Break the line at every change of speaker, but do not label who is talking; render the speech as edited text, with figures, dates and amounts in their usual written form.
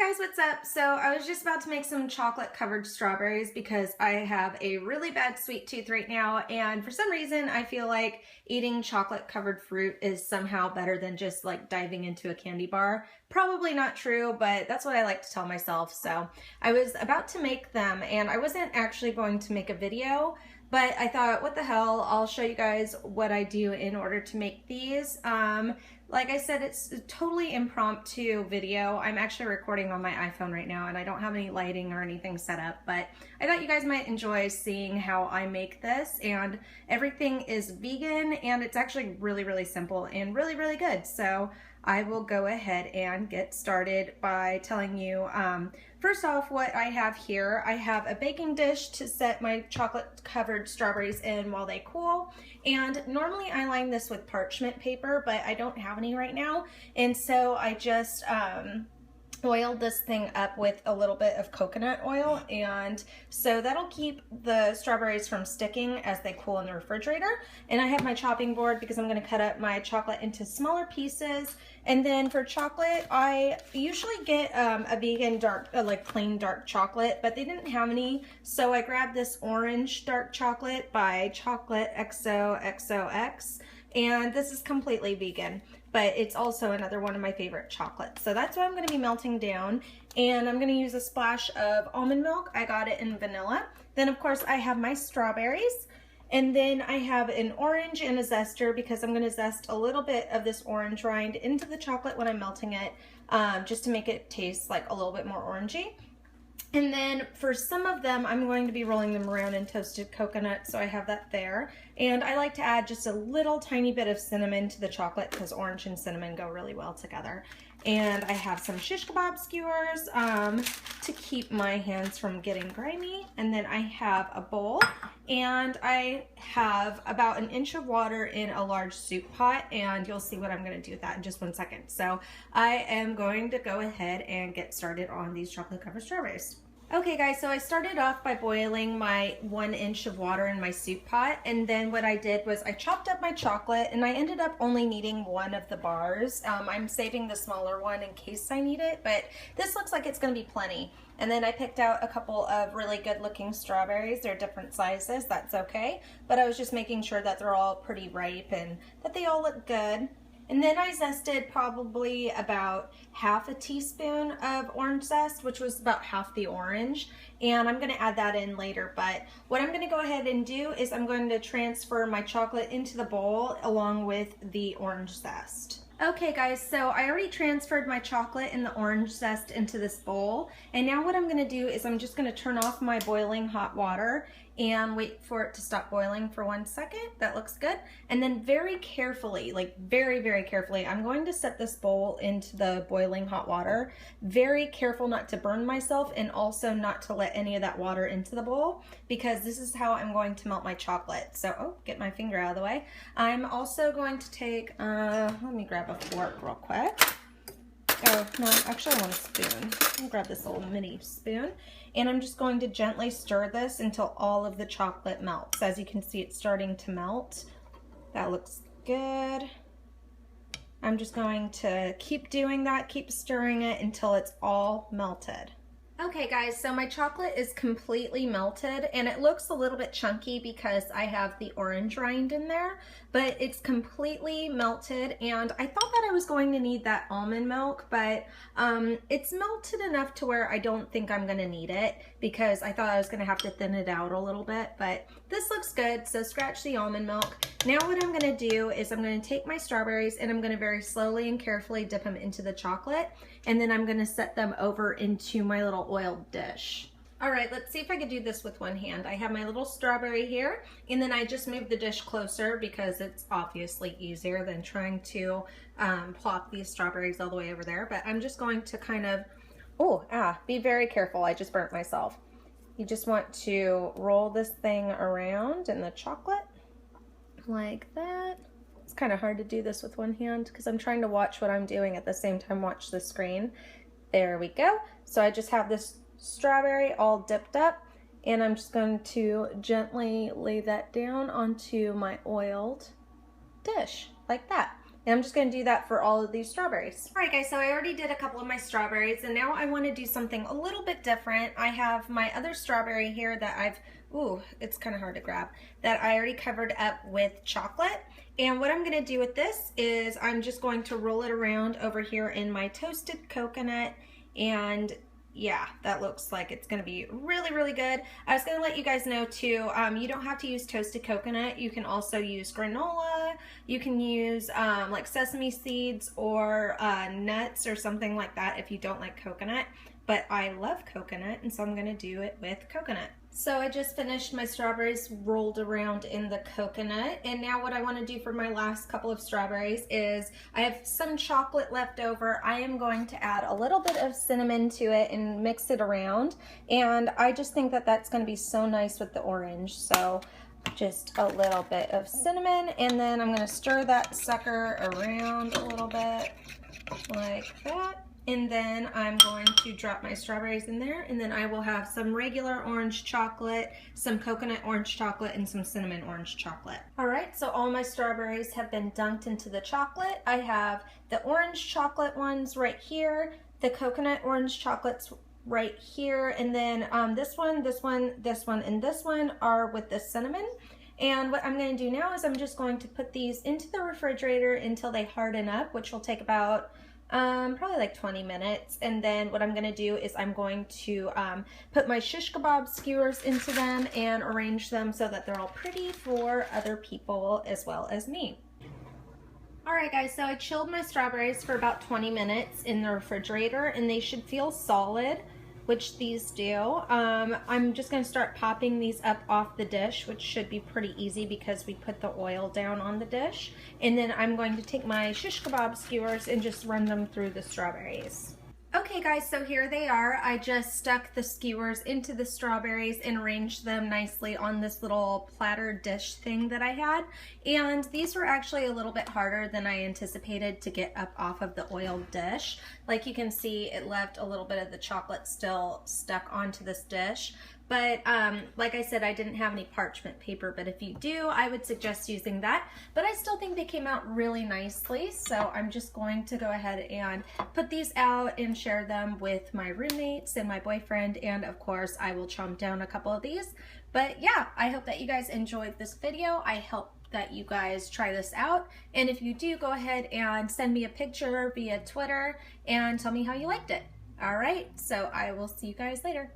Guys, what's up? So I was just about to make some chocolate covered strawberries because I have a really bad sweet tooth right now, and for some reason I feel like eating chocolate covered fruit is somehow better than just like diving into a candy bar. Probably not true, but that's what I like to tell myself. So I was about to make them, and I wasn't actually going to make a video, but I thought, what the hell, I'll show you guys what I do in order to make these. Like I said, it's a totally impromptu video. I'm actually recording on my iPhone right now, and I don't have any lighting or anything set up, but I thought you guys might enjoy seeing how I make this. And everything is vegan, and it's actually really, really simple and really, really good. So I will go ahead and get started by telling you, first off, what I have here. I have a baking dish to set my chocolate covered strawberries in while they cool. And normally I line this with parchment paper, but I don't have any right now. And so I just oiled this thing up with a little bit of coconut oil, and so that'll keep the strawberries from sticking as they cool in the refrigerator. And I have my chopping board because I'm going to cut up my chocolate into smaller pieces. And then for chocolate, I usually get a vegan dark, like plain dark chocolate, but they didn't have any, so I grabbed this orange dark chocolate by Chocolate XOXOX, and this is completely vegan, but it's also another one of my favorite chocolates. So that's what I'm going to be melting down, and I'm going to use a splash of almond milk. I got it in vanilla. Then of course I have my strawberries, and then I have an orange and a zester because I'm going to zest a little bit of this orange rind into the chocolate when I'm melting it, just to make it taste like a little bit more orangey. And then for some of them, I'm going to be rolling them around in toasted coconut, so I have that there. And I like to add just a little tiny bit of cinnamon to the chocolate because orange and cinnamon go really well together. And I have some shish kebab skewers to keep my hands from getting grimy. And then I have a bowl, and I have about an inch of water in a large soup pot, and you'll see what I'm going to do with that in just 1 second. So I am going to go ahead and get started on these chocolate covered strawberries. Okay guys, so I started off by boiling my 1 inch of water in my soup pot, and then what I did was I chopped up my chocolate, and I ended up only needing one of the bars. I'm saving the smaller one in case I need it, but this looks like it's going to be plenty. And then I picked out a couple of really good looking strawberries. They're different sizes, that's okay, but I was just making sure that they're all pretty ripe and that they all look good. And then I zested probably about half a teaspoon of orange zest, which was about half the orange. And I'm going to add that in later. But what I'm going to go ahead and do is I'm going to transfer my chocolate into the bowl along with the orange zest. Okay guys, so I already transferred my chocolate and the orange zest into this bowl. And now what I'm going to do is I'm just going to turn off my boiling hot water and wait for it to stop boiling for 1 second. That looks good. And then very carefully, like very, very carefully, I'm going to set this bowl into the boiling hot water. Very careful not to burn myself, and also not to let any of that water into the bowl, because this is how I'm going to melt my chocolate. So, oh, get my finger out of the way. I'm also going to take, let me grab a fork real quick. Oh, no, actually I want a spoon. I'll grab this little mini spoon. And I'm just going to gently stir this until all of the chocolate melts. As you can see, it's starting to melt. That looks good. I'm just going to keep doing that, keep stirring it until it's all melted. Okay guys, so my chocolate is completely melted, and it looks a little bit chunky because I have the orange rind in there, but it's completely melted. And I thought that I was going to need that almond milk, but it's melted enough to where I don't think I'm going to need it, because I thought I was going to have to thin it out a little bit, but this looks good, so scratch the almond milk. Now what I'm going to do is I'm going to take my strawberries, and I'm going to very slowly and carefully dip them into the chocolate, and then I'm going to set them over into my little oiled dish. All right, let's see if I can do this with one hand. I have my little strawberry here, and then I just moved the dish closer because it's obviously easier than trying to plop these strawberries all the way over there. But I'm just going to kind of, be very careful. I just burnt myself. You just want to roll this thing around in the chocolate like that. It's kind of hard to do this with one hand because I'm trying to watch what I'm doing at the same time watch the screen. There we go. So I just have this strawberry all dipped up, and I'm just going to gently lay that down onto my oiled dish like that. And I'm just going to do that for all of these strawberries. All right, guys, so I already did a couple of my strawberries, and now I want to do something a little bit different. I have my other strawberry here that it's kind of hard to grab, that I already covered up with chocolate. And what I'm going to do with this is I'm just going to roll it around over here in my toasted coconut, and yeah, that looks like it's going to be really, really good. I was going to let you guys know too, you don't have to use toasted coconut. You can also use granola. You can use like sesame seeds or nuts or something like that if you don't like coconut. But I love coconut, and so I'm going to do it with coconut. So I just finished my strawberries rolled around in the coconut, and now what I want to do for my last couple of strawberries is I have some chocolate left over. I am going to add a little bit of cinnamon to it and mix it around, and I just think that that's going to be so nice with the orange. So just a little bit of cinnamon, and then I'm going to stir that sucker around a little bit like that. And then I'm going to drop my strawberries in there, and then I will have some regular orange chocolate, some coconut orange chocolate, and some cinnamon orange chocolate. All right, so all my strawberries have been dunked into the chocolate. I have the orange chocolate ones right here, the coconut orange chocolates right here, and then this one, and this one are with the cinnamon. And what I'm going to do now is I'm just going to put these into the refrigerator until they harden up, which will take about probably like 20 minutes. And then what I'm going to do is I'm going to put my shish kebab skewers into them and arrange them so that they're all pretty for other people as well as me. Alright guys, so I chilled my strawberries for about 20 minutes in the refrigerator, and they should feel solid, which these do. I'm just going to start popping these up off the dish, which should be pretty easy because we put the oil down on the dish. And then I'm going to take my shish kebab skewers and just run them through the strawberries. Okay guys, so here they are. I just stuck the skewers into the strawberries and arranged them nicely on this little platter dish thing that I had. And these were actually a little bit harder than I anticipated to get up off of the oiled dish. Like you can see, it left a little bit of the chocolate still stuck onto this dish. But like I said, I didn't have any parchment paper, but if you do, I would suggest using that. But I still think they came out really nicely, so I'm just going to go ahead and put these out and share them with my roommates and my boyfriend, and of course I will chomp down a couple of these. But yeah, I hope that you guys enjoyed this video. I hope that you guys try this out, and if you do, go ahead and send me a picture via Twitter and tell me how you liked it. All right, so I will see you guys later.